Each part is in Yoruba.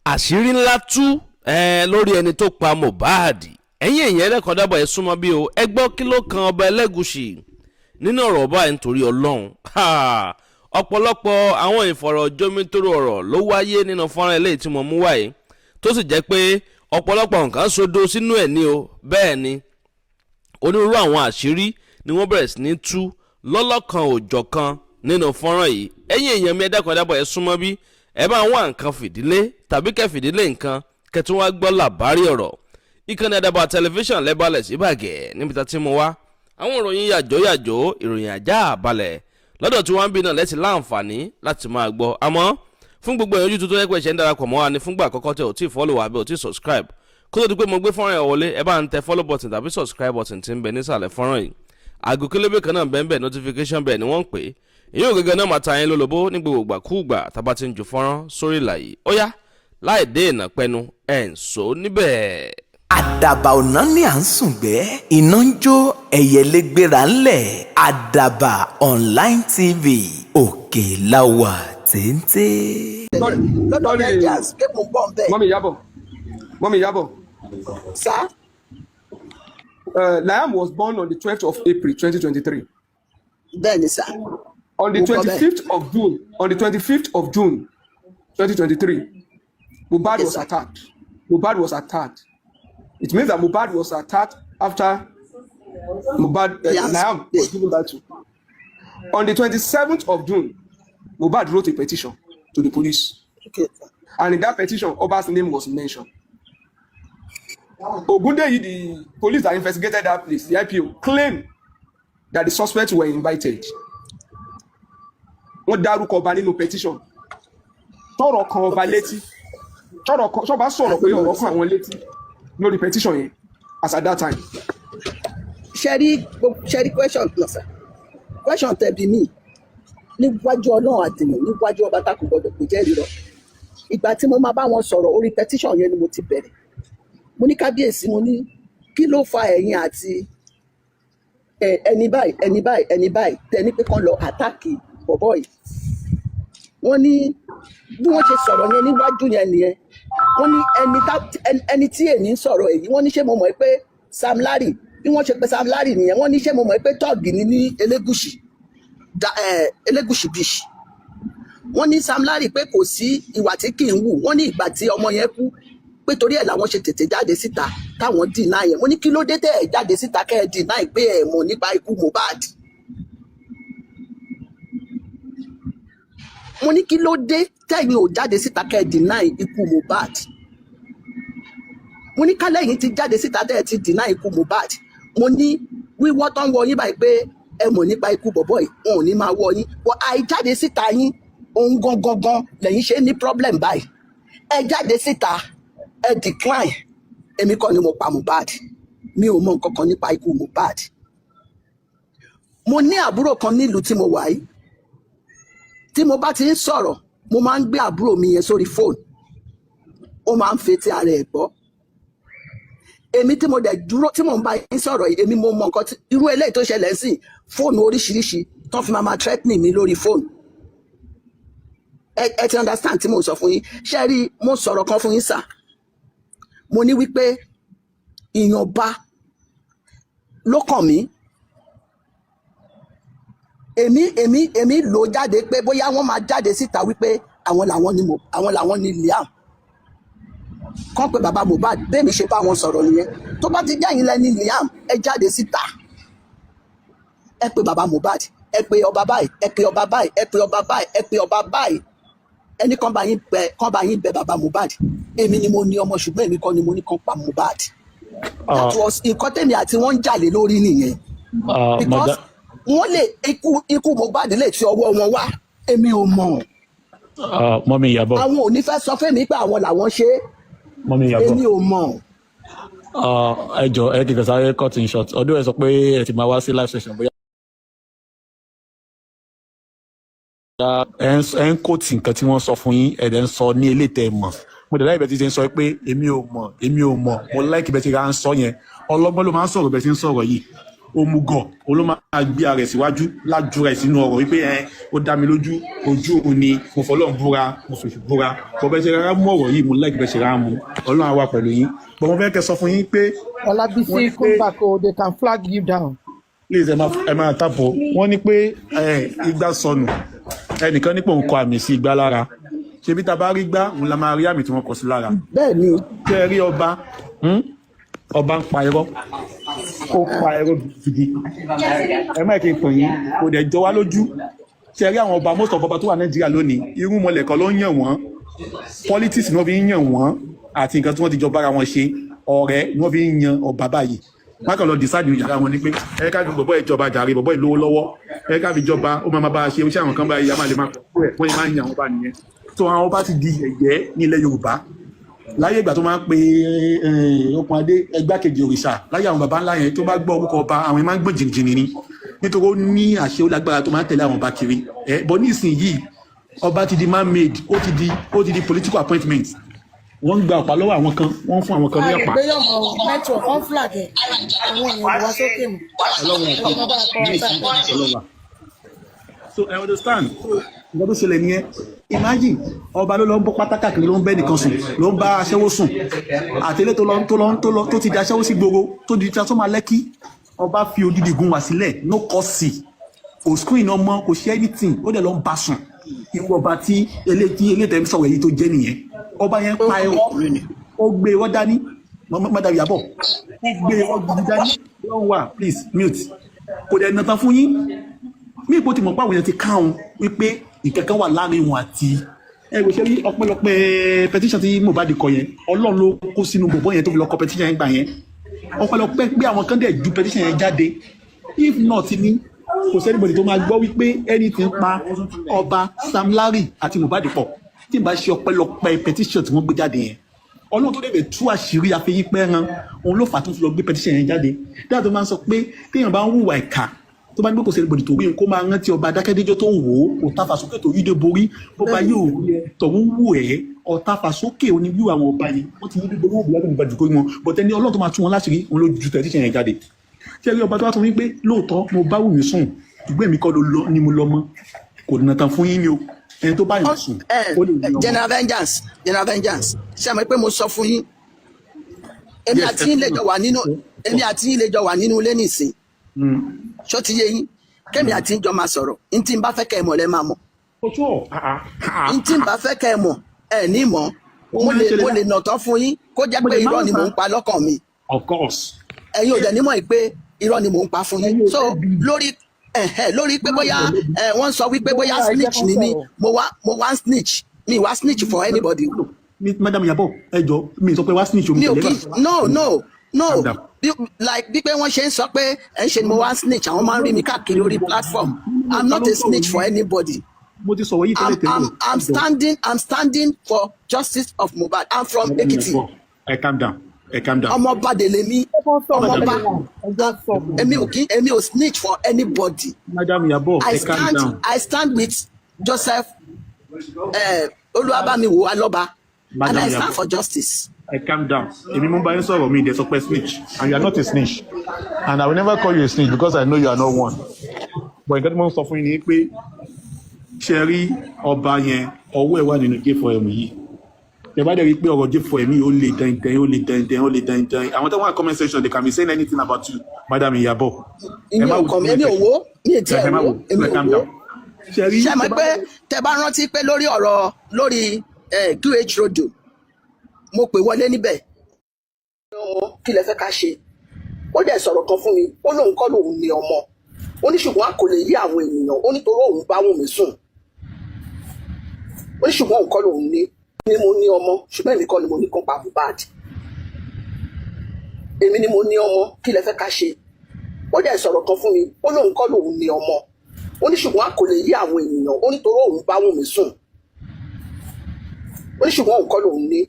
àṣírí ńlá tú lórí ẹni tó pa Mubad. ẹ̀yin èèyàn ẹlẹ́kọ̀ọ́ dábọ̀ ẹ̀ súnmọ́ bí o ẹ gbọ́ kí ló kan Ọba Elegushi nínú ọ̀rọ̀ ọba ẹ̀ nítorí Ọlọ́run. ọ̀pọ̀lọpọ̀ àwọn ìfọ̀rọ̀jomitoro ọ̀rọ̀ ló wáyé nínú fọ́nrán eléyìí tí mo mú wáyé tó sì jẹ́ pé ọ̀pọ̀lọpọ̀ nǹkan sodo sínú ẹ̀ ní o. bẹ́ẹ̀ ni onírúurú àwọn àṣírí ni wọ́n bẹ̀rẹ̀ sí ní tú lọ́lọ́kan òjọ̀kan nínú fọ́nrán yìí. ẹ̀yin èèyàn mi ẹ̀dẹ́kọ̀ọ́ dábọ̀ ẹ̀ súnmọ́ bí ẹ bá wá nǹkan fìdílé tàbí kẹ́ fìdílé nǹkan kẹtún wá gbọ́ làbárí ọ̀rọ̀. ìkànnì Àdàbà tẹlifíṣàn lẹ́bàálẹ̀ sí bàgẹ́ níbi tá ti mú wá àwọn ìròyìn yàjó ìròyìn ajá àbálẹ̀ lọ́dọ̀ tí wọ́n ń bí náà lẹ́tì láǹfààní láti máa gbọ́. àmọ́ fún gbogbo èèyàn ojú tuntun ẹgbẹ́ ìṣẹ́ ń darapọ̀ mọ́ wa ní fúngbà àkọ́kọ́ tẹ ò tí follow wa bẹ́ẹ̀ ò tí subscribe kó tó di pé mo gbé fọ́nrán ẹ̀ wọlé ẹ bá ń tẹ follow button tàbí subscribe button tí ń bẹ nísàlẹ̀ fọ́nrán yìí. àgọ́ kélébé kan náà bẹ́ẹ̀ notification bẹ́ẹ̀ ni wọ́n ń pè é. èyí ò gẹ́gẹ́ náà máa ta yín lólobó ní gbogbo ìgbàkúùgbà tá a bá ti ń ju fọ́nrán sórí ìlà yìí. ó yá láì dé ìnà pẹnu ẹ̀ ń so níbẹ̀. Àdàbà ọ̀nà ni à ń sùn gbẹ́ iná ń jó ẹyẹlé gbéra ńlẹ̀ Àdàbà online tv òkè láwà téńté. lọ́dọ̀ Nigerians pé mo bọ̀ bẹ́ẹ̀. Mọ́mí Yábọ̀. Sir? Liam was born on the 12th of April 2023. Bẹ́ẹ̀ni sir. On the 25th of June, 2023, Mubad was attacked. Mubad was attacked. It means that Mubad was attacked after Liam was given birth to. On the 27th of June, Mubad wrote a petition to the police. Okay. And in that petition, Oba's name was mentioned. Ogundeyi, the police that investigated that place, the IPO, claimed that the suspects were invited. Wọ́n dárúkọ ọba nínú petition. Tọ́rọ̀ kan ọba létí. Ṣọ́ba sọ̀rọ̀ pé ọ̀rọ̀ kan àwọn létí lórí petition yẹn as at that time. Ṣẹ́rí question náà sir. Question tẹ̀bi mí níwájú Ọlọ́run àtìyàn níwájú ọba tá kò gbọdọ̀ kò jẹ́ rírọ̀. Ìgbà tí mo máa bá wọn sọ̀rọ̀ orí petition yẹn ni mo ti bẹ̀rẹ̀. Mo ní kábíyèsí mo ní kí ló fa ẹ̀yin àti ẹni báyìí tẹni pé kán lọ àtàkì bọ̀bọ̀ yìí. Wọ́n ní bí wọ́n ṣe sọ̀rọ̀ yẹn níwájú yẹn nìyẹn. Wọ́n ní ẹni tí èmi ń sọ̀rọ̀ èyí wọ́n ní ṣé mo mọ̀ pé Sam Larry bí wọ́n ṣe pé Sam Larry nìyẹn wọ́n ní ṣé mo mọ̀ pé tọ́ọ̀gì ní Elegushi beach. Wọ́n ní Sam Larry pé kò sí ìwà tí kì í wù wọ́n ní ìgbà tí ọmọ yẹn kú pé torí ẹ̀ làwọn ṣe tètè jáde síta táwọn deny yẹn. Mo ní kí ló dé tẹ́ ẹ̀ jáde síta kẹ́ ẹ̀ deny pé ẹ̀ mọ̀ nípa ikú Mohbad. Mo ní kí ló dé tẹ́yìn ò jáde síta kẹ́ ẹ̀ deny ikú Mohbad. Mo ní kálẹ̀yìn ti jáde síta tẹ́ ẹ̀ ti deny ikú Mohbad. Mo ní wíwọ́ tó ń wọ yín báyìí pé ẹ mọ̀ nípa ikú bọ̀bọ̀ yìí wọn ò ní máa wọ yín. Wọ́n àìjáde síta yín ohun gangan lẹ́yìn ṣe ní problem báyìí. Ẹ jáde síta ẹ decline èmi kọ́ ni mo pa Mohbad mi ò mọ nǹkan kan nípa ikú Mohbad. Mo ní àbúrò kan nílùú tí mo wà yìí tí mo bá ti ń sọ̀rọ̀ mo máa ń gbé àbúrò mi yẹn sórí fóònù ó máa ń fetí ara ẹ̀ gbọ́. Èmi tí mo dẹ̀ dúró tí mo ń bá yín sọ̀rọ̀ yìí èmi mo mọ nǹkan tí irú eléyìí tó ṣẹlẹ̀ sí fóònù oríṣiríṣi tó fi máa threatening mi lórí fóònù. Ẹ ti understand tí mo sọ fún yín ṣe rí mo sọ̀rọ̀ kan fún yín sà. Mo ní wípé ìyànba ló kàn mí. Èmi lò jáde pé bóyá wọ́n máa jáde síta wípé àwọn làwọn ni Liam. Kàn pé bàbá Mohbad bẹ́ẹ̀ mi ṣe bá wọn sọ̀rọ̀ nìyẹn. Tó bá ti jẹ́yìn lẹ́ni Liam ẹ jáde síta. Ẹ pé bàbá Mohbad ẹ pé ọba báyìí ẹ pé ọba báyìí ẹ pé ọba báyìí ẹ pé ọba báyìí. Ẹni kan bá yín bẹ bàbá Mohbad. Èmi ni mo ní ọmọ ṣùgbọ́n èmi kọ́ ni mo ní kan pa Mohbad. That was nǹkan tèmi àti wọ́n ń jàlé lórí nìyẹn. Because wọ́n lè ikú Mohbad lè ti ọwọ́ wọn wá èmi ò mọ̀. Mọ́mí Yábọ̀. Àwọn ò ní fẹ́ sọ fún mi pé àwọn làwọn ṣe é. Mọ́mí Yábọ̀. Èmi ò mọ̀. Ẹ jọ̀ọ́ ẹ kìkọ̀ sáré cut in short ọdún ẹ sọ pé ẹ ti máa wá sí live session bóyá. Ẹ ń kó tí nǹkan tí wọ́n sọ fún yín ẹ̀dẹ̀ ń sọ ní eléyìí tẹ́ ẹ mọ̀. Mo dẹ̀ láì bẹ́ẹ̀ ti ṣe ń sọ pé èmi ò mọ̀ mo láìkí bẹ́ẹ̀ ti ra ń sọ yẹn ọlọ́gbọ́n ló máa ń sọ̀rọ̀ bẹ́ẹ̀ ti ń sọ̀rọ̀ yìí òmùgọ̀ òun ló máa gbé ara rẹ̀ síwájú lájú rẹ̀ sínú ọ̀rọ̀ wípé ó dá mi lójú ojú òun ni mo fọlọ́run búra mo fèsì búra bọ́bẹ́ ṣe rárá mú ọ̀rọ̀ yìí mo láì bẹ́ ṣe rárá mu ọlọ́run á wà pẹ̀lú yín bọ́ mo fẹ́ kẹ́ sọ fún yín pé. Olabisi, come back o, they can flag you down. Please ẹ máa tàpọ̀ wọ́n ní pé igbá sọnù ẹnìkan nípò ń kọ àmì sí igbá lára ṣebí tá bá rí gbá òun la máa rí àmì tí wọ́n kọ sí lára. bẹ́ẹ̀ ni tẹ́ ẹ rí ọba ń pa irọ́ ó pa irọ́ gidi ẹ má kí n pè yín kò dẹ̀ jọ wá lójú tẹ́ ẹ rí àwọn ọba most of ọba tó wà Nàìjíríà lónìí irú mọ̀lẹ̀ kan ló ń yàn wọ́n politics ni wọ́n fi ń yàn wọ́n àti nǹkan tí wọ́n ti jọ bára wọn ṣe ọ̀rẹ́ ni wọ́n fi ń yan ọba báyìí má kàn lọ decide ní yàrá wọn ni pé ẹ ká fi bọ̀bọ̀ ìjọba jàre bọ̀bọ̀ ìlówó lọ́wọ́ ẹ ká fi jọba ó máa bá a ṣe iṣẹ́ àwọn kan báyìí a máa lè máa pọ̀ ẹ̀ wọ́n máa ń yan àwọn ọba nìyẹn tó àwọn ọba ti di ẹ̀yẹ́ ní ilẹ̀ Yorùbá láyé ìgbà tó máa ń pe okùn adé ẹgbàkejì òrìṣà láyé àwọn baba ńlá yẹn tó bá gbọ́ orúkọ ọba àwọn máa ń gbọ̀n jìnnìjìnnì ni nítorí ó ní àṣẹ ó lágbára tó máa ń tẹ̀lé àwọn ọba kiri bọ́ ní ìsìn yìí ọba ti di man made ó ti di political appointment wọ́n ń gba ọ̀pá lọ́wọ́ àwọn kan wọ́n ń fún àwọn kan ní ọ̀pá. àgbéyọ̀mọ̀ network on flag ẹ̀ àwọn èèyàn wá sókè mọ́. ọlọ́wọ́ so I understand nǹkan tó ṣẹlẹ̀ nìyẹn imagine ọba ló lọ ń bọ́ pátákà kiri ló ń bẹ́ nìkan sùn ló ń bá aṣẹ́wó sùn àtẹlẹ́ tó ti di aṣẹ́wó sí gbogbo tó di transformer Lẹ́kì ọba fi odidi gun wá sílẹ̀ no kọ́sì kò screen ọmọ kò ṣe anything ó dẹ̀ lọ ń bá sùn irú ọba tí eléyìí sọ̀rọ̀ èyí tó jẹ́ nìyẹn ọba yẹn pa ẹ̀rọ ó gbé ẹ̀rọ dání mọ́dàbí àbọ̀ ó gbé ẹ̀rọ gidi dání lọ́wọ́ wà please mute kò dẹ̀ nàtàn fún yín mí ipò tí mo pàwọn yẹn ti káwọn wípé ìkẹ́kẹ́ wà láàrin wọn àti ẹ̀rọ ṣe rí ọpẹ́lọpẹ́ petition tí Mubad kọ yẹn Ọlọ́run ló kó sínú bọ̀bọ̀ yẹn tó fi lọ kọ petition yẹn gbà yẹn ọpẹ́lọpẹ́ pé àwọn kan dẹ̀ ju petition yẹn jáde if not ni kò sẹ́nibọ̀dì tó máa gbọ́ wípé ẹni tí ń pa ọba Sam Larry àti Mubad pọ̀ tí n bá ṣe ọpẹ́lọpẹ́ petition tí wọ́n gbé jáde yẹn Ọlọ́run tó dẹ̀ tú àṣírí àfẹ́yí pẹ́ran òun ló fà tó fi lọ gbé petition yẹn jáde dáa tó máa ń sọ pé téèyàn bá ń hùwà ìkà tó bá ní pé kò sẹ́nibọ̀dì tó rí kó máa rántí ọba Adákẹ́dẹ́jọ́ tó ń wò ó òtafàsókè tó yíde borí bó bá yóò tọ̀hún wù ẹ́ ọ̀tafàsókè oníwíwò àwọn ọba yẹn wọ́n ti yíde borí wọn bùrọ̀ nígbà jù kó wọn bọ̀tẹ́ ní Ọlọ́run tó máa tú wọn láṣìírí òun ló ju petition yẹn jáde ṣé rí ọba tó wá sọ wípé lóòótọ́ mo bá wù mí sùn ìgbẹ́ mi kọ́ ni mo lọ mọ́ kò nà tán fún yín ni o ẹni tó bá yàn sùn ó lè ní ọmọ. General vengeance ṣé àmọ́ pé mo sọ fún yín èmi àti yín lè jọ wà nínú ilé nìsín ṣó ti yé yín kẹ́mi àti yín jọ máa sọ̀rọ̀ n tí n bá fẹ́ kẹ́ ẹ mọ̀ lẹ́ máa mọ̀ n tí n bá fẹ́ kẹ́ ẹ mọ̀ ẹ ní mọ̀ mo lè nà tán fún yín kó jẹ́ pé irọ́ ni mò ń pa lọ́kàn mi of course ẹ̀yin ò dẹ̀ nímọ̀ pé irọ́ ni mò ń pa fún yín so lórí pé bóyá wọ́n sọ wípé bóyá snitch ni mí mo wá snitch mi wá snitch for anybody. Madam Yabo ẹjọ mi sọ pé wá snitch omi tẹlẹ no like bí pé wọ́n ṣe ń sọ pé ẹ̀ ń ṣe ni mo wá snitch àwọn máa ń rí mi káàkiri lórí platform I'm not a snitch for anybody. mo ti sọ̀rọ̀ yìí tẹ́lẹ̀ tẹ́lẹ̀. I'm standing for justice of Mubad. I'm from Ekiti. Calm down. Ọmọọba délé mi ọmọọba èmi ò snitch for anybody. Madam Yabo calm down. I stand with Joseph Olúwabámiwò Alọ́ba and I stand for justice. Calm down. Èmi mú báyìí sọ̀rọ̀ mi ìdẹ́sọ̀ pé snitch and you are not a snitch and I will never call you a snitch because I know you are not one. But nǹkan tí mo ń sọ fún yín ni pé ṣe rí ọba yẹn ọwọ́ ẹ̀ wà nínú J4M yìí. Ẹ bá dẹ̀ rí pé ọ̀rọ̀ J4M yìí ó lè dandan. Àwọn tó wà comment section they can be saying anything about you, Madam Yabo. Ìyẹn ọkọ mi èmi ò wò ní ètí ẹ̀ wò èmi ò wò. Ṣé mo pé tẹ bá rántí pé lórí ọ̀rọ̀ lórí QH rodo mo pè wọlé níbẹ̀ kí lẹ fẹ́ ká ṣe ó dẹ̀ sọ̀rọ̀ kan fún mi ó lóun kọ́ lòun ní ọmọ ó ní ṣùgbọ́n a kò lè yí àwọn ènìyàn ó nítorí òun bá wùn mí sùn ó ní ṣùgbọ́n òun kọ́ lòun ní mo ní ọmọ ṣùgbọ́n èmi kọ́ ni mo ní kan pa Mubad èmi ni mo ní ọmọ kí lẹ fẹ́ ká ṣe ó dẹ̀ sọ̀rọ̀ kan fún mi ó lóun kọ́ lòun ní ọmọ ó ní ṣùgbọ́n a kò lè yí àwọn ènìyàn ó nítorí òun bá wùn mí sùn ó ní ṣùgbọ́n òun kọ́ lòun ní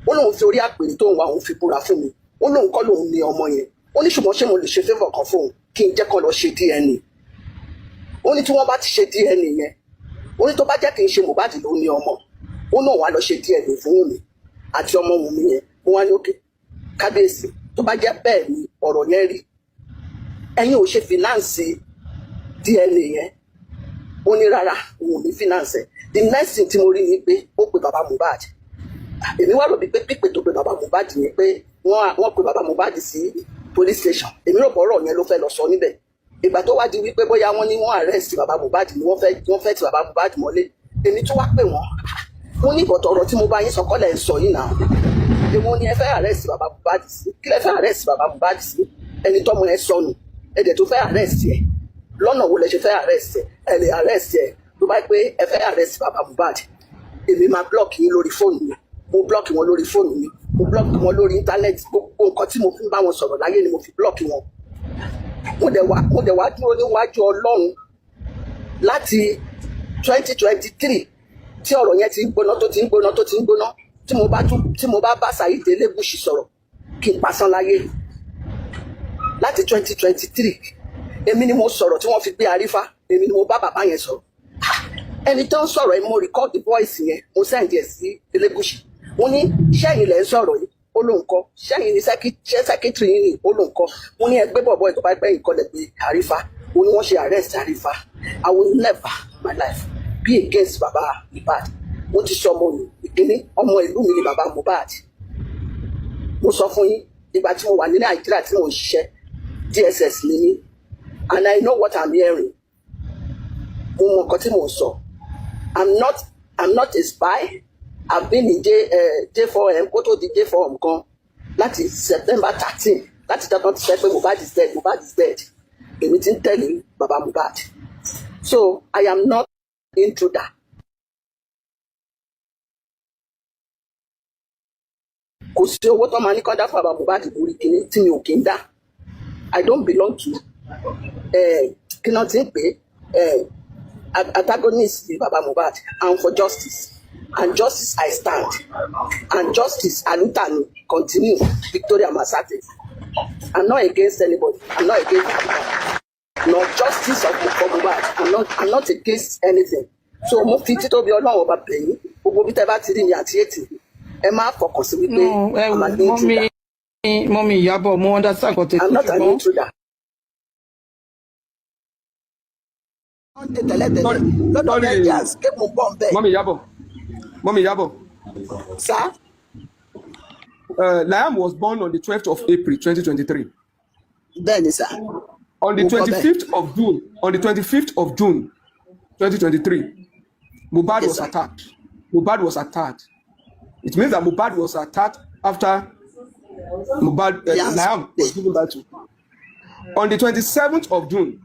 ó lóun fi orí àpèrè tóun wà òun fi búra fún mi ó lóun kọ́ lòun ní ọmọ yẹn ó ní ṣùgbọ́n ṣé mo lè ṣe favour kan fóun kí n jẹ́ kó lọ ṣe DNA ó ní tí wọ́n bá ti ṣe DNA yẹn ó ní tó bá jẹ́ kí n ṣe Mubad ló ní ọmọ ó náà wá lọ ṣe DNA fún Wùnmí àti ọmọ Wùnmí yẹn mo wá ní òkè kábíyèsí tó bá jẹ́ bẹ́ẹ̀ ni ọ̀rọ̀ yẹn rí ẹ̀yin ò ṣe finance DNA yẹn ó ní rárá òun ò ní finance ẹ̀. The next thing tí mo rí ni pé ó pe bàbá Mubad. Èmi wá rò bí pé pípé tó pe bàbá Mubad ni pé wọ́n pe bàbá Mubad sí police station. Èmi rò bọ́rọ̀ yẹn ló fẹ́ lọ sọ níbẹ̀. Ìgbà tó wá di wípé bóyá wọ́n ní wọ́n arrest bàbá Mubad ni wọ́n fẹ́ ti bàbá Mubad mọ́lé. Èmi tún wá pè wọ́n. Mo ní ìbọ̀tọ̀ ọ̀rọ̀ tí mo bá yín sọ kọ́lẹ̀ ń sọ yìí náà. Èwo ni ẹ fẹ́ arrest bàbá Mubad sí? Kí lẹ fẹ́ arrest bàbá Mubad sí? Ẹni tọ́mọ ẹ sọnù. Ẹ̀dẹ̀ tó fẹ́ arrest ẹ̀. Lọ́nà wo lẹ ṣe fẹ́ arrest ẹ̀? Ẹ lè arrest ẹ̀ tó bá pé ẹ fẹ́ arrest bàbá Mubad. Èmi máa block yín lórí fóònù mi. Mo block wọn lórí fóònù mi. Mo block wọn lórí íńtánẹ́ẹ̀tì. Gbogbo nǹkan tí mo fi ń bá wọn sọ̀rọ̀ láyé ni mo fi block wọn. Mo dẹ̀ wá dúró níwájú Ọlọ́run láti 2023 tí ọ̀rọ̀ yẹn ti ń gbóná tó ti ń gbóná tí mo bá Saheed Elegushi sọ̀rọ̀ kí n pasán láyé láti 2023 èmi ni mo sọ̀rọ̀ tí wọ́n fi gbé Arífá, èmi ni mo bá bàbá yẹn sọ̀rọ̀. Ẹni tó ń sọ̀rọ̀ yẹn mo record the voice yẹn mo send ẹ̀ sí Elegushi. Mo ní sẹ́yìn lẹ́ ń sọ̀rọ̀ yìí ó ló ń kọ́, sẹ́yìn ní secretary yìí ó ló ń kọ́. Mo ní ẹgbẹ́ bọ̀bọ̀ tó bá gbẹ́ ìkọlẹ̀ gbé Arífá, mo ní wọ́n ṣe arrest Arífá. I will never in my life be against baba Mubad. Mo ti sọ ọmọ mi ìkíní ọmọ ìlú mi ni baba Mubad. Mo sọ fún yín ìgbà tí mo wà ní Nàìjíríà tí mo ń ṣiṣẹ́ DSS ni mí and I know what I'm hearing. Mo mọ nǹkan tí mo ń sọ. I'm not a spy. I've been in J4M kó tó di J4M gan láti September 13 láti tọ́tọ́ ti sẹ́ pé Mubad is dead. Èmi ti ń tẹ̀lé baba Mubad. So I am not intruder. Kò sí owó tó máa ní kọ́ńdá fún baba Mubad lórí kìíní tí mi ò kí ń dá. I don't belong to kí náà ti ń pè antagonist ni baba Mubad. I'm for justice. And justice I stand. And justice Alutani continue. Victoria Masate. I'm not against anybody. I'm not against anybody. No justice for Mubad. I'm not against anything. So mo fi títóbi Ọlọ́run ọba bẹ̀yìn. Gbogbo bí tẹ́ bá ti rí mi àti ètì. Ẹ má fọkàn sí wípé I'm an intruder. Mọ́mí Ìyábọ̀ mo understand nǹkan tẹ́ I'm not an intruder. Lọ́dọ̀ Nigerians ké mo bọ̀ ń bẹ̀. Mommy Yabo. Sir? Liam was born on the 12th of April 2023. Bẹ́ẹ̀ni sir. On the 25th of June 2023, Mubad was attacked. Mubad was attacked. It means that Mubad was attacked after Liam was given birth to. On the 27th of June,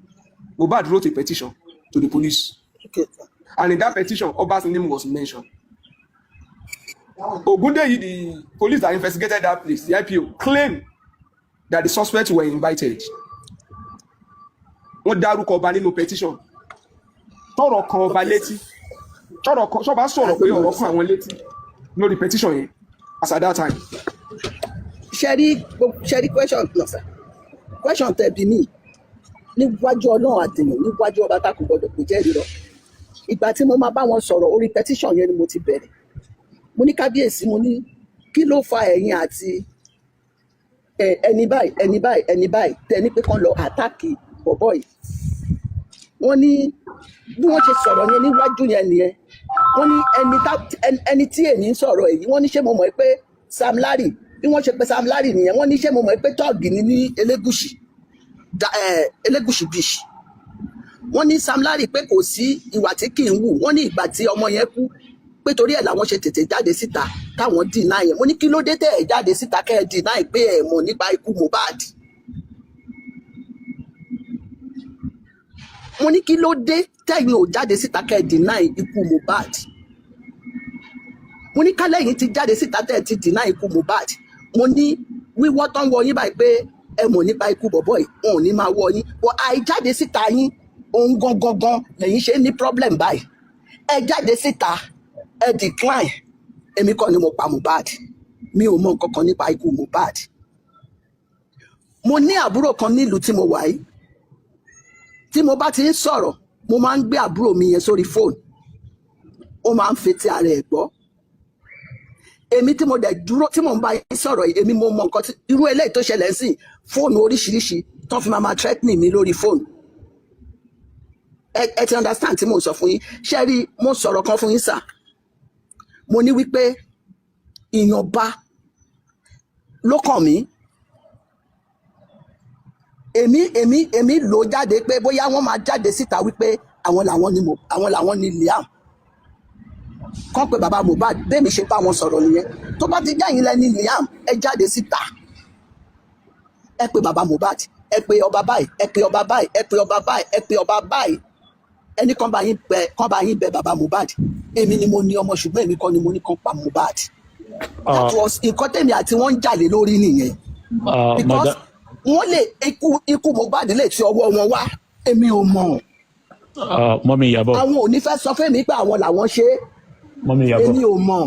Mubad wrote a petition to the police. Okay. And in that petition, Oba's name was mentioned. Ogundeyi, the police that investigated that place, the IPO, claimed that the suspects were invited. Wọ́n dárúkọ ọba nínú petition. Tọ́rọ̀ kan ọba létí. Ṣọ́ba sọ̀rọ̀ pé ọ̀rọ̀ kan àwọn létí lórí petition yẹn as at that time. Ṣẹ́rí question no sir. Question tẹ̀ bí mi níwájú Ọlọ́run àtìyàn níwájú ọba tá kò gbọdọ̀ kò jẹ́ ìrọ̀. Ìgbà tí mo máa bá wọn sọ̀rọ̀ orí petition yẹn ni mo ti bẹ̀rẹ̀. Mo ní kábíyèsí mo ní kí ló fa ẹ̀yin àti ẹni báyìí tẹni pé kán lọ àtàkì bọ̀bọ̀ yìí. Wọ́n ní bí wọ́n ṣe sọ̀rọ̀ yẹn níwájú yẹn nìyẹn. Wọ́n ní ẹni tí èmi ń sọ̀rọ̀ èyí wọ́n ní ṣé mo mọ̀ pé Sam Larry bí wọ́n ṣe pé Sam Larry nìyẹn wọ́n ní ṣé mo mọ̀ pé tọ́ọ̀gì ni ní Elegushi beach. Wọ́n ní Sam Larry pé kò sí ìwà tí kì í wù. Wọ́n ní ìgbà tí ọmọ yẹn kú pé torí ẹ̀ làwọn ṣe tètè jáde síta táwọn deny yẹn. Mo ní kí ló dé tẹ́ ẹ̀ jáde síta kẹ́ ẹ̀ deny pé ẹ̀ mọ̀ nípa ikú Mubad. Mo ní kí ló dé tẹ́yìn ò jáde síta kẹ́ ẹ̀ deny ikú Mubad. Mo ní kálẹ̀yìn ti jáde síta tẹ́ ẹ̀ ti deny ikú Mubad. Mo ní wíwọ́ tán wọ yín báyìí pé ẹ mọ̀ nípa ikú bọ̀bọ̀ yìí wọn ò ní máa wọ yín. But àìjáde síta yín òun gangan lẹ́yìn ṣe ní problem báyìí. Ẹ jáde síta ẹ decline. Èmi kọ́ ni mo pa Mubad. Mi ò mọ nǹkan kan nípa ikú Mubad. Mo ní àbúrò kan nílùú tí mo wà yìí. Tí mo bá ti ń sọ̀rọ̀, mo máa ń gbé àbúrò mi yẹn sórí fóònù. Ó máa ń fetí ara ẹ̀ gbọ́. èmi tí mo dẹ̀ dúró tí mò ń bá yín sọ̀rọ̀ yìí èmi mo mọ nǹkan tí irú eléyìí tó ṣẹlẹ̀ sí fóònù oríṣiríṣi tó fi máa threatening mi lórí fóònù ẹ ti understand tí mo sọ fún yín ṣé rí mo sọ̀rọ̀ kan fún yín sà mo ní wípé ìyànba ló kàn mí èmi lò jáde pé bóyá wọ́n máa jáde síta wípé àwọn làwọn ni Liam kàn pé bàbá Mubad bẹ́ẹ̀mi ṣe bá wọn sọ̀rọ̀ nìyẹn tó bá ti jẹ́yìn lẹ́ni Liam ẹ jáde síta ẹ pé bàbá Mubad ẹ pé ọba báyìí ẹ pé ọba báyìí ẹ pé ọba báyìí ẹ pé ọba báyìí ẹni kàn bá yín bẹ bàbá Mubad èmi ni mo ní ọmọ ṣùgbọ́n èmi kọ́ ni mo ní kàn pa Mubad that was nǹkan tèmi àti wọ́n ń jàlé lórí nìyẹn because wọ́n lè ikú Mubad lè ti ọwọ́ wọn wá èmi ò mọ̀ mọ́mí Ìyábọ̀ àwọn ò ní fẹ́ sọ fún mi pé àwọn làwọn ṣe mọ́mí Ìyábọ̀ èmi ò mọ̀.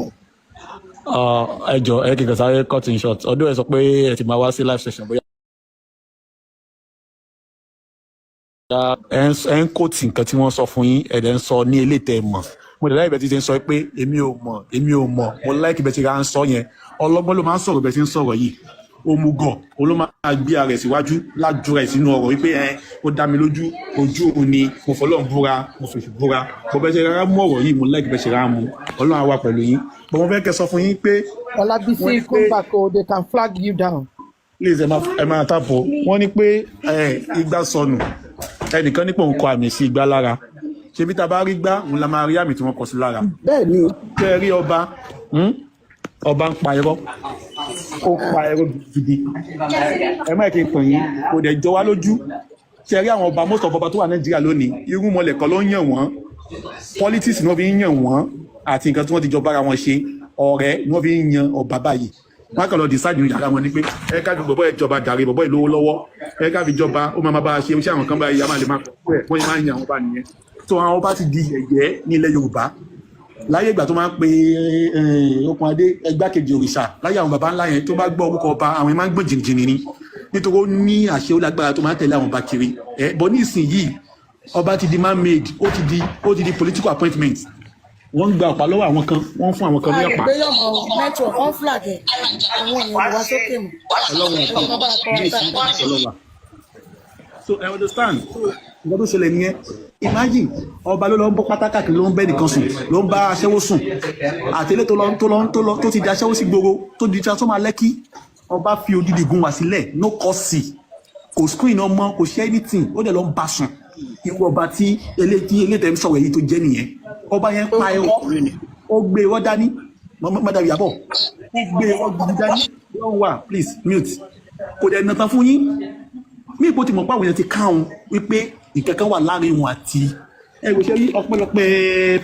ẹ jọ ẹ kìkà sáré cut in short ọdún ẹ sọ pé ẹ ti máa wá sí live session bóyá ẹ ń kóòtù nǹkan tí wọ́n sọ fún yín ẹ̀dẹ̀ ń sọ ní eléyìí mọ̀ mo dẹ̀ láì bẹ́ẹ̀ ti ṣe ń sọ pé èmi ò mọ̀ mo láìkí bẹ́ẹ̀ ti ra ń sọ yẹn ọlọ́gbọ́n ló máa ń sọ̀rọ̀ bẹ́ẹ̀ ti ń sọ̀rọ̀ yìí òmùgọ̀ òun ló máa gbé ara ẹ̀ síwájú lájú rẹ̀ sínú ọ̀rọ̀ wípé ó dá mi lójú ojú òun ni mo fọlọ́run búra mo fèsì búra bọ́ bẹ́ẹ̀ ṣe rárá mú ọ̀rọ̀ yìí mo láìkí bẹ́ẹ̀ ṣe rárá mu ọlọ́run á wà pẹ̀lú yín bọ́ mo fẹ́ kẹ́ sọ fún yín pé. Olabisi, come back o, they can flag you down. Please ẹ máa tàpọ̀ wọ́n ní pé igbá sọnù ẹnìkan nípò ń kọ àmì sí igbá lára ṣebí tá a bá rí gbá òun la máa rí àmì tí wọ́n kọ sí lára. bẹ́ẹ̀ ni kẹ́ ẹ rí ọba ń pa irọ́ ó pa irọ́ gidi ẹ má kí n pè yín kò dẹ̀ jọ wá lójú ṣe rí àwọn ọba most of ọba tó wà Nàìjíríà lónìí irú mọlẹ̀ kan ló ń yàn wọ́n politics ni wọ́n fi ń yàn wọ́n àti nǹkan tí wọ́n ti jọ bára wọn ṣe ọ̀rẹ́ ni wọ́n fi ń yan ọba báyìí wọ́n kàn lọ decide ní yàrá wọn ni pé ẹ ká fi bọ̀bọ̀ ìjọba dàrí bọ̀bọ̀ ìlówó lọ́wọ́ ẹ ká fi jọba ó máa bá a ṣe iṣẹ́ àwọn kan báyìí a máa lè máa pọ̀ ẹ̀ wọ́n yẹn máa ń yan àwọn ọba nìyẹn tó àwọn ọba ti di ẹ̀yẹ́ ní ilẹ̀ Yorùbá láyé ìgbà tó máa ń pe okùn adé ẹgbákejì òrìṣà láyé àwọn baba ńlá yẹn tó bá gbọ́ orúkọ ọba àwọn yẹn máa ń gbọ̀n jìnnìjìnnì ni nítorí ó ní àṣẹ ó lágbára tó máa ń tẹ̀lé àwọn ọba kiri bọ́ ní ìsinyìí ọba ti di man made ó ti di political appointment wọ́n ń gba ọ̀pá lọ́wọ́ àwọn kan wọ́n ń fún àwọn kan ní ọ̀pá. àgbéyọ̀mọ̀ network on flag ẹ̀ àwọn èèyàn wá sókè mọ́. ọlọ́run so I understand nǹkan tó ṣẹlẹ̀ nìyẹn imagine ọba ló lọ ń bọ́ pátákà kiri ló ń bẹ́ nìkan sùn ló ń bá aṣẹ́wó sùn àtẹlẹ́ tó ti di aṣẹ́wó sí gbogbo tó di transformer Lẹ́kì ọba fi odidi gun wá sílẹ̀ no kọ́sì kò screen ọmọ kò ṣe anything ó dẹ̀ lọ ń bá sùn irú ọba tí eléyìí sọ̀rọ̀ èyí tó jẹ́ nìyẹn ọba yẹn pa ẹ̀rọ ó gbé ẹ̀rọ dání Madam Ìyábọ̀ ó gbé ẹ̀rọ gidi dání yóò wà please mute kò dẹ̀ nàtàn fún yín mí ipò tí mo pa àwọn èèyàn ti káwọn wípé ìkẹ́kẹ́ wà láàrin wọn àti ẹgbẹ́ ṣe rí ọpẹ́lọpẹ́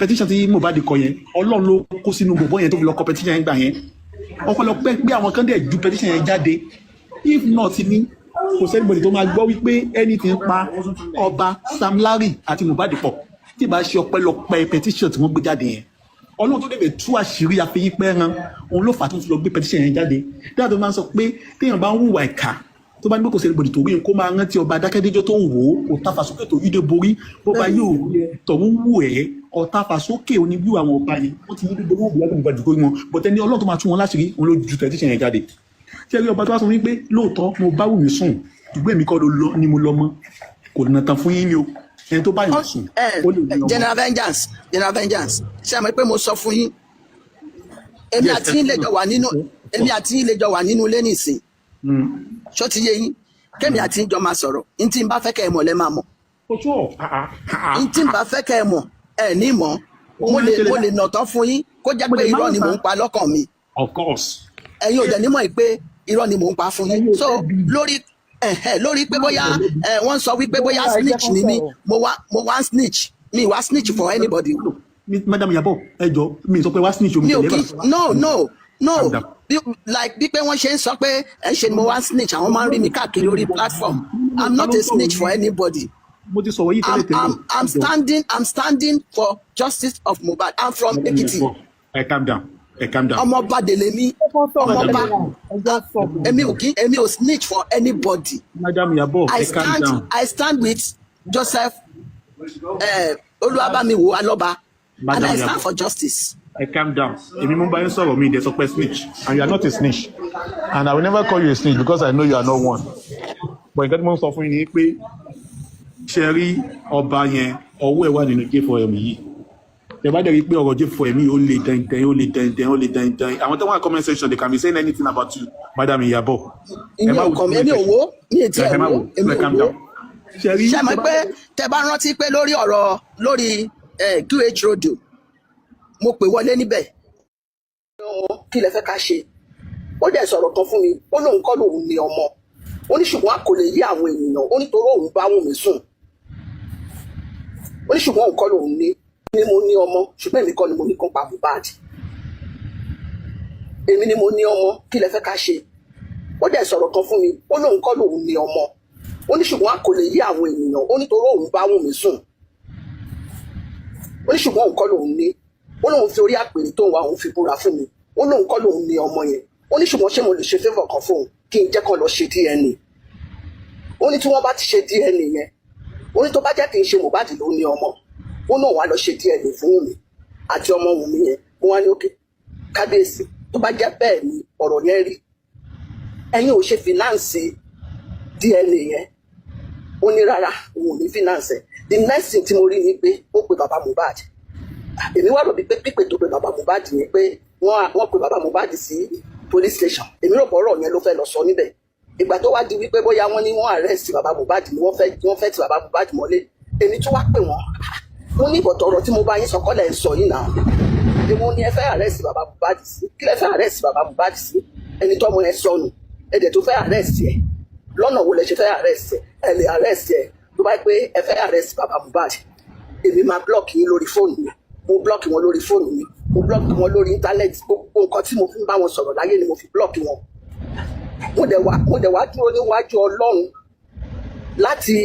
petition tí Mubad kọ yẹn Ọlọ́run ló kó sínú gbogbo yẹn tó fi lọ kọ petition yẹn gbà yẹn ọpẹ́lọpẹ́ pé àwọn kan dẹ̀ ju petition yẹn jáde if not ni kò sẹ́nibọ̀dì tó máa gbọ́ wípé anything pa ọba Sam Larry àti Mubad pọ̀ tí ìbá ṣe ọpẹ́lọpẹ́ petition tí wọ́n gbé jáde yẹn Ọlọ́run tó débẹ̀ tú àṣírí àfihàn pẹ́ran òun ló fà á tó fi lọ gbé petition yẹn jáde dáàbò máa ń sọ pé téèyàn bá ń hùwà ìkà tó bá ní pé kò sẹ́ni bòdì tó rí kó máa rántí ọba Adákẹ́dẹ́jọ́ tó ń wò ó ọ̀tàfàsókè tó yíde borí bó bá yóò tọ̀hún wù ẹ́ ọ̀tàfàsókè oníbí àwọn ọba yẹn wọ́n ti yíde borí wọn bùrẹ́dì nígbà dùkọ́ wọn bọ̀tẹ́ ní Ọlọ́run tó máa tún wọn láṣìírí wọn ló ju tẹ̀síṣẹ̀ yẹn jáde ṣé rí ọba tó wá sọ wípé lóòótọ́ mo bá Wùmí sùn ìgbé mi kọ́ ló lọ ni mo lọ mọ́ kò nà tán fún yín ni o ẹni tó bá yàn sùn ó lè ní ọmọ. General vengeance ṣé àmọ́ pé mo sọ fún yín èmi àti yín lè jọ wà nínú ilé nìsín ṣó ti yé yín kẹ́mi àti ìjọ máa sọ̀rọ̀ n tí n bá fẹ́ kẹ́ ẹ mọ̀ lẹ́ máa mọ̀ n tí n bá fẹ́ kẹ́ ẹ mọ̀ ẹ ní mọ̀ mo lè nà tán fún yín kó jẹ́ pé irọ́ ni mò ń pa lọ́kàn mi of course ẹ̀yin ò dẹ̀ ní mọ̀ pé irọ́ ni mò ń pa fún yín so lórí pé bóyá wọ́n sọ wípé bóyá snitch ni mí mo wá snitch mi wá snitch for anybody. Madam Ìyábọ̀ ẹ jọ̀ọ́ mi sọ pé wá snitch omi tẹ́lẹ̀ bá. no like bí pé wọ́n ṣe ń sọ pé ẹ ṣe ni mo wá snitch àwọn máa ń rí mi káàkiri lórí platform I'm not a snitch for anybody. mo ti sọ̀rọ̀ yìí tẹ́lẹ̀ I'm standing for justice of Mubad. I'm from Ekiti. calm down. ọmọọba délé mi ọmọọba èmi ò snitch for anybody. Madam Ìyábọ̀ calm down. I stand with Joseph Olúwabámiwò Alọ́ba and I stand for justice. I calm down. Èmi mo bá yín sọ̀rọ̀ mi dey sọ pé snitch and you are not a snitch and I will never call you a snitch because I know you are not one. But nǹkan tí mo ń sọ fún yín ni pé ṣe rí ọba yẹn ọwọ́ ẹ̀ wà nínú J4M yìí. Ẹ bá dẹ̀ rí pé ọ̀rọ̀ J4M yìí ó le dandan. Àwọn tó wà comment section they can be saying anything about you, Madam Iyabo. Ìyẹn ọkàn mi ní owó ní ètí ẹ̀wọ̀ èmi owó. Ṣé mo pé tẹ bá rántí pé lórí ọ̀rọ̀ lórí QH road mo pè wọlé níbẹ̀ kí lẹ fẹ́ ká ṣe ó dẹ̀ sọ̀rọ̀ kan fún mi ó lóun kọ́ lòun ní ọmọ ó ní ṣùgbọ́n a kò lè yí àwọn ènìyàn ó nítorí òun bá wùn mí sùn ó ní ṣùgbọ́n òun kọ́ lòun ní mo ní ọmọ ṣùgbọ́n èmi kọ́ ni mo ní kan pa Mubad èmi ni mo ní ọmọ kí lẹ fẹ́ ká ṣe ó dẹ̀ sọ̀rọ̀ kan fún mi ó lóun kọ́ lòun ní ọmọ ó ní ṣùgbọ́n a kò lè yí àwọn ènìyàn ó nítorí òun bá wùn mí sùn ó ní ṣùgbọ́n òun kọ́ lòun ní ó lóun fi orí àpèrè tó ń wá òun fi búra fún mi ó lóun kọ́ lòun ní ọmọ yẹn ó ní ṣùgbọ́n ṣé mo lè ṣe favour kan fún òun kí n jẹ́ kàn lọ ṣe DNA ó ní tí wọ́n bá ti ṣe DNA yẹn ó ní tó bá jẹ́ kí n ṣe Mubad ló ní ọmọ ó náà wá lọ ṣe DNA fún mi àti ọmọ òun mi yẹn mo wá ní òkè kábíyèsí tó bá jẹ́ bẹ́ẹ̀ ni ọ̀rọ̀ yẹn rí ẹ̀yin ò ṣe fínáǹsì DNA yẹn ó ní rárá òun ò ní fínáǹsì the next thing tí mo rí ni pé ó pe bàbá Mubad èmi wá rò bí pé pípé tó pe bàbá Mubad ni pé wọ́n pe bàbá Mubad sí police station èmi rò pọ̀ ọ̀rọ̀ yẹn ló fẹ́ lọ sọ níbẹ̀ ìgbà tó wá di wípé bóyá wọ́n ní wọ́n arrest bàbá Mubad ni wọ́n fẹ́ ti bàbá Mubad mọ́lé èmi tún wá pè wọ́n mo ní ìbọ̀tọ̀ ọ̀rọ̀ tí mo bá yín sọ kọ́lẹ̀ ń sọ yìí náà èmo ni ẹ fẹ́ arrest bàbá Mubad sí kí lẹ fẹ́ arrest bàbá Mubad sí ẹni tọ́mọ ẹ sọnù ẹ̀dẹ̀ tó fẹ́ arrest ẹ lọ́nà wo lẹ ṣe fẹ́ arrest ẹ lè arrest ẹ tó bá pé ẹ fẹ́ arrest bàbá Mubad èmi máa block yín lórí fóònù mi mo block wọn lórí fóònù mi mo block wọn lórí íńtánẹ́ẹ̀tì gbogbo nǹkan tí mo fi ń bá wọn sọ̀rọ̀ láyé ni mo fi block wọn mo dẹ̀ wá dúró níwájú Ọlọ́run láti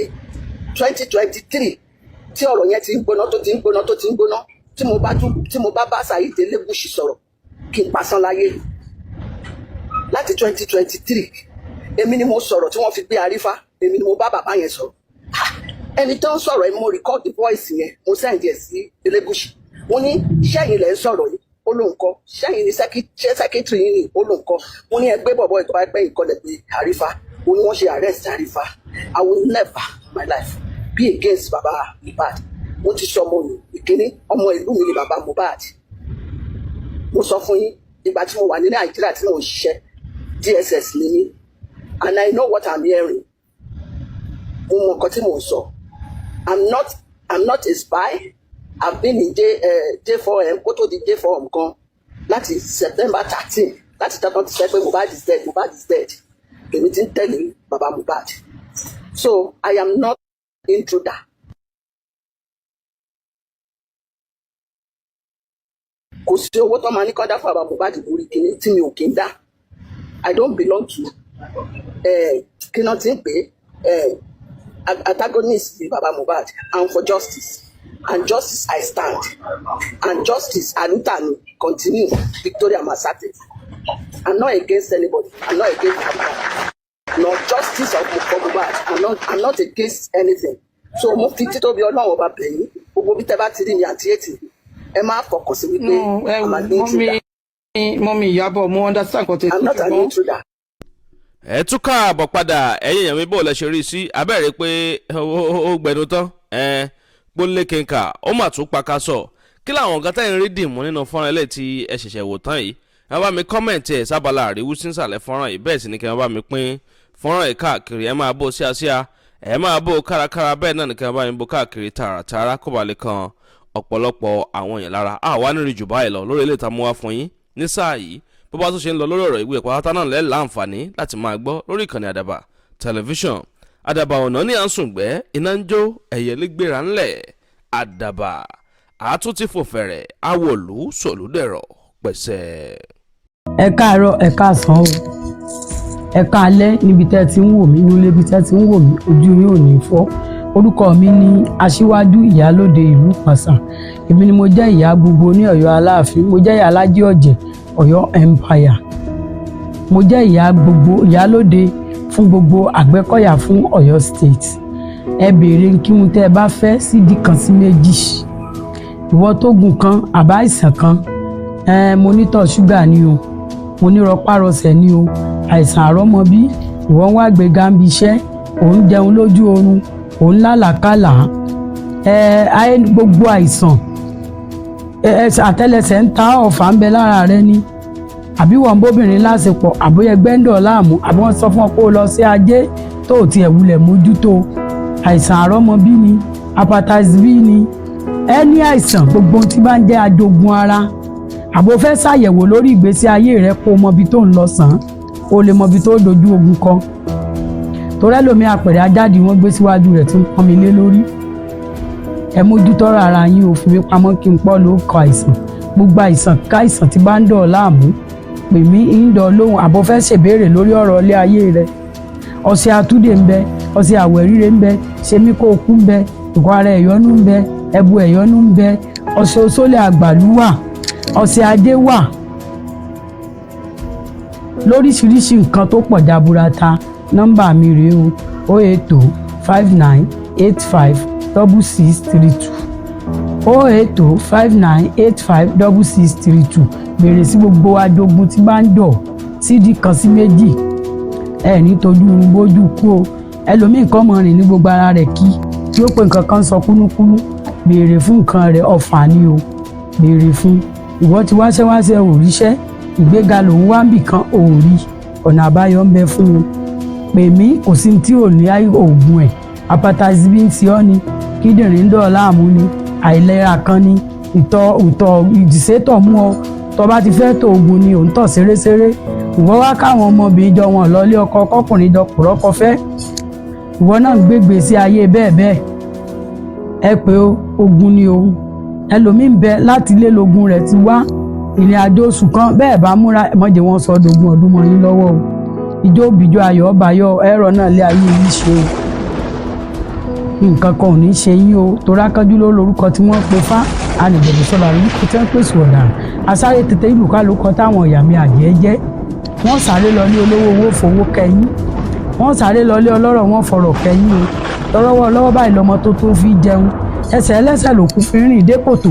2023 tí ọ̀rọ̀ yẹn ti ń gbóná tí mo bá Asiri Elegushi sọ̀rọ̀ kí n pasán láyé láti 2023 èmi ni mo sọ̀rọ̀ tí wọ́n fi gbé arífá èmi ni mo bá bàbá yẹn sọ̀rọ̀ ẹni tó ń sọ̀rọ̀ yẹn mo record the voice yẹn mo send ẹ̀ sí Elegushi mo ní sẹ́yìn lẹ́ ń sọ̀rọ̀ yìí ó lóun kọ́ sẹ́yìn ní secretary yìí ni ó lóun kọ́ mo ní ẹgbẹ́ bọ̀bọ̀ ìtọ́ ẹgbẹ́ ìkọlẹ̀ pé arífá mo ní wọ́n ṣe arrest arífá I will never in my life be against baba Mubad mo ti sọ ọmọ mi ìkíní ọmọ ìlú mi ni baba Mubad mo sọ fún yín ìgbà tí mo wà ní Nàìjíríà tí mo ń ṣiṣẹ́ DSS ni mí and I know what I'm hearing mo mọ nǹkan tí mo ń sọ I'm not a spy I've been in J4M kó tó di J4M gan láti September 13 láti tẹ́tọ́ ti sẹ́ pé Mubad is dead èmi ti ń tẹ̀lé baba Mubad so I am not intruder. Kò sí owó tó máa ní kọ́ dá fún baba Mubad lórí kìíní tí mi ò kí ń dá I don't belong to kí náà ti ń pè antagonist ní baba Mubad and for justice and justice I stand and justice Anutani continue Victoria Masate I'm not against anybody I'm not against anybody no justice of Mubad I'm not against anything so mo fi títóbi Ọlọ́run ọba bẹ̀yìn gbogbo bí tẹ́ bá ti rí ní àti ètì ẹ má fọkàn sí wípé mọ́mí Ìyábọ̀ mo understand nǹkan tẹ́ I'm not an intruder. ẹ tún káàbọ̀ padà ẹ̀yin èèyàn mi bó lẹ ṣe rí sí abẹ́rẹ́ pé ó gbẹnu tán gbólé kínka ó mà tún pakasọ̀ kí làwọn nǹkan tẹ́yìn rí dìmú nínú fọ́nrán ilé tí ẹ ṣẹ̀ṣẹ̀ wò tán yìí ẹ bá mi kọ́mẹ̀ntì ẹ̀ sábàlá àríwú sínsàlẹ̀ fọ́nrán yìí bẹ́ẹ̀ sì ni kí ẹ bá mi pín fọ́nrán yìí káàkiri ẹ máa bó síasíá ẹ máa bó kárakára bẹ́ẹ̀ náà ni kí ẹ bá mi bó káàkiri tààràtààrà kó ba lè kan ọ̀pọ̀lọpọ̀ àwọn èèyàn lára àwa nírí jù báyìí lọ lórí ilé ìta mú wá fún yín ní sáà yìí bó bá tún ṣe ń lọ lórí ọ̀rọ̀ ìwé ìpàtà náà lẹ́ẹ̀ láǹfààní láti máa gbọ́ lórí ìkànnì àdàbà tẹlifíṣàn àdàbà ọ̀nà ní à ń sùngbẹ́ iná ń jó ẹ̀yẹ lẹ́gbẹ̀rà ńlẹ̀ àdàbà àtúntì fòfẹ̀rẹ̀ awòlú sòlúdẹ̀rọ̀ pẹ̀sẹ̀. ẹ káàárọ̀ ẹ káàsán o ẹ káalẹ́ níbi tẹ́ ti ń wò mí nílé ibi tẹ́ ti ń wò mí ojú yín ò ní fọ́ orúkọ mi ni Aṣíwájú Ìyálóde ìlú Pàṣán èmi ni mo jẹ́ ìyá gbogbo ní Ọ̀yọ́ Aláàfin mo jẹ́ ìyá Alájí Ọ̀jẹ̀ Ọ̀yọ́ Empire mo jẹ́ ìyá gbogbo Ìyálóde fún gbogbo Àgbẹ̀kọ̀yà fún Ọ̀yọ́ State ẹ béèrè kí n tẹ́ bá fẹ́ sídìí kan sí méjì ìwọ tó gùn kan àbá àìsàn kan mo ní tọ̀ ṣúgà ni o, mo ní rọpárọsẹ̀ ni o, àìsàn àrọ́mọbí, ìwọ́n wá gbéga ń bi iṣẹ́, òun jẹun lójú oorun, òun lálàkàlà, gbogbo àìsàn, àtẹ́lẹsẹ̀ ń ta ọ̀fà ń bẹ lára rẹ ni, àbí wọ́n bóbìnrin láṣepọ̀, àbóyẹ gbẹ́ńdọ̀ láàmú, àbí wọ́n sọ fún ọ pé ó lọ sí ajé tó ò tiẹ̀ wulẹ̀ mójútó, àìsàn àrọ́mọbí ni, hepatitis B ni, ẹni àìsàn gbogbo tí bá ń jẹ́ ajogun ara, àbò fẹ́ ṣàyẹ̀wò lórí ìgbésí ayé rẹ kó o mọbi tó ń lọ sàn, o lè mọbi tó dojú ogun kọ. torí ẹlòmíì àpẹẹrẹ ajáde wọn gbé síwájú rẹ̀ tí ń pọ́n mi lé lórí. ẹ mójútó ara yín ò fi mi pamọ́ kí n pọ́ ló kọ àìsàn, gbogbo àìsàn káìsàn tí bá ń dọ̀ láàmú pè mí ń dọ̀ lóhùn, àbò fẹ́ ṣèbéèrè lórí ọ̀rọ̀ ilé ayé rẹ. ọṣẹ àtúndè ń bẹ, ọṣẹ àwẹ̀ríre ń bẹ, ṣemí kó o kú ń bẹ, ìkọ́ ara ẹ̀yọ́nú ń bẹ, ẹbu ẹ̀yọ́nú ń bẹ, ọṣẹ òṣòlẹ̀ àgbàlú wà, ọṣẹ adé wà, lóríṣiríṣi nǹkan tó pọ̀ jaburata. nọ́mbà mi rèé o 08059856632 08059856632. bèrè sí gbogbo ajogun tí bá ń dọ̀ sídìí kan sí méjì, ẹ ní tójú irun bójú kú o. ẹlòmíì kan mọ̀ rìn ní gbogbo ara rẹ̀ kí tí ó pé nǹkan kan sọ kúlúkúlú, béèrè fún nǹkan rẹ̀, ọ̀fà ni o, béèrè fún. ìwọ ti wáṣẹ́wáṣẹ́ òríṣẹ́, ìgbéga lòun wá ń bì kan òòrí, ọ̀nà àbáyọ ń bẹ fún un. pè mí, kò sí tí ò ní oògùn ẹ̀. hepatitis B ń ti ọ́ ni, kíndìnrín ń dọ̀ láàmú ni, àìlera kan ni, ìdìsétọ̀ mú ọ, tó bá ti fẹ́ tó oògùn ni òun tọ̀ ṣeréṣeré. ìwọ wá káwọn ọmọbìnrin jọ wọn lọlé ọkọ, kọkùnrin jọ pòrọ́kọ fẹ́, ìwọ náà ń gbégbé sí ayé bẹ́ẹ̀ bẹ́ẹ̀. ẹ pé ogun ni o, ẹlòmíì ń bẹ láti ilé logun rẹ̀ ti wá, ìrìn àjò oṣù kan bẹ́ẹ̀ bá múra mọ́jẹ̀ wọn sọ dogun ọdún mọ́ yín lọ́wọ́ o. ìjọ òbíjọ ayọ̀ ọbayọ ẹ̀rọ náà lé ayé yìí ṣe o. nǹkan kan ò ní ṣe yín o, torá kánjú ló lórúkọ tí wọ́n pe fá, ànìjẹ̀bù sọ̀rọ̀ àrùkù tí wọ́n pèsè ọ̀daràn. asáré tètè ìlú kálukọ táwọn ìyá mi àjẹ́ jẹ́, wọ́n sáré lọ ní olówó owó fowó kẹyìn, wọ́n sáré lọ lé ọlọ́rọ̀ wọn fọ̀rọ̀ kẹyìn o. lọ́wọ́ lọ́wọ́ báyìí lọ́mọ tó fi jẹun, ẹsẹ̀ ẹlẹ́sẹ̀ ló kún fi rìn dé kòtò,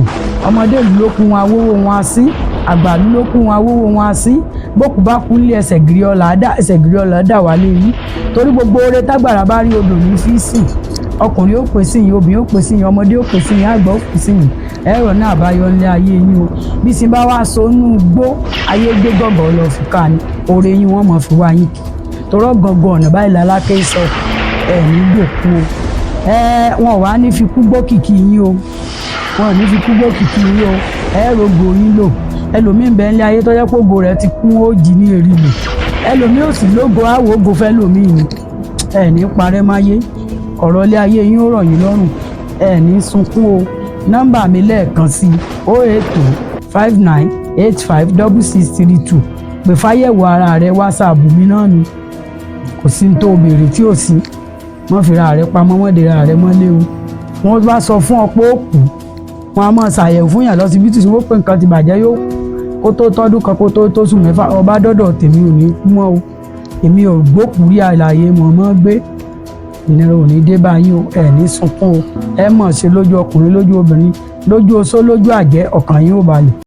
ọmọdé ìlú ló kún wọn awówó wọn á sí, àgbàlú ló kún wọn awówó wọn á sí. bókù bá kú lé ẹsẹ̀ gírí ọ̀la dà wálé yìí, torí gbogbo oore tágbàrá bá rí odò ní fi sìn. ọkùnrin ó pè sí yín, obìnrin ó pè sí yín, ọmọdé ó pè sí yín, àgbà ó pè sí yín. ẹ̀rọ náà àbáyọ ńlẹ̀ ayé yín o. bí sin bá wá so inú gbó, ayé gbé gọ̀gọ̀ lọ fi ká ni, oore yín wọ́n mọ̀ fi wá yín kì. torọ́ gangan ọ̀nà báyìí lálákẹ́ sọ ní gbòkú o. wọn wá ní fi kú gbókìkí yín o, wọn ní fi kú gbókìkí yín o. rògbò yín lò. ẹlòmíì ń bẹ ńlẹ̀ ayé tó jẹ́ pé ògo rẹ̀ ti kún ó jì ní èrì lò. ẹlòmíì ò sì lógo àwò ògo fẹ́ lòmíì ni. ní parẹ́ máyé, ọ̀rọ̀ ilé ayé yín ó rọ̀ yín lọ́rùn, ní sunkún o. nọ́mbà mi lẹ́ẹ̀kan sí 08059856632. pè fáyẹ̀wò ara rẹ, wásaàbù mi náà ni, kò sí ní tó béèrè tí ò sí. wọ́n fi ra rẹ pamọ́, wọ́n dé ra rẹ mọ́lé o. wọ́n bá sọ fún ọ pé ó kù, wọ́n á máa ṣàyẹ̀wò fún yàn lọ́sibítù tí wọ́n pè nǹkan ti bàjẹ́ yóò kó tó tọ́dún kan, kó tó sùn mẹ́fà. ọba dọ́dọ̀ tèmi ò ní kú mọ́ o, èmi ò gbókùúrí àlàyé mọ̀ gbé. ìnira ò ní dé bá yín o, ní sunkún o. ẹ mọ̀ ṣe lójú ọkùnrin, lójú obìnrin, lójú oṣó, lójú àjẹ́, ọkàn yín ò balẹ̀.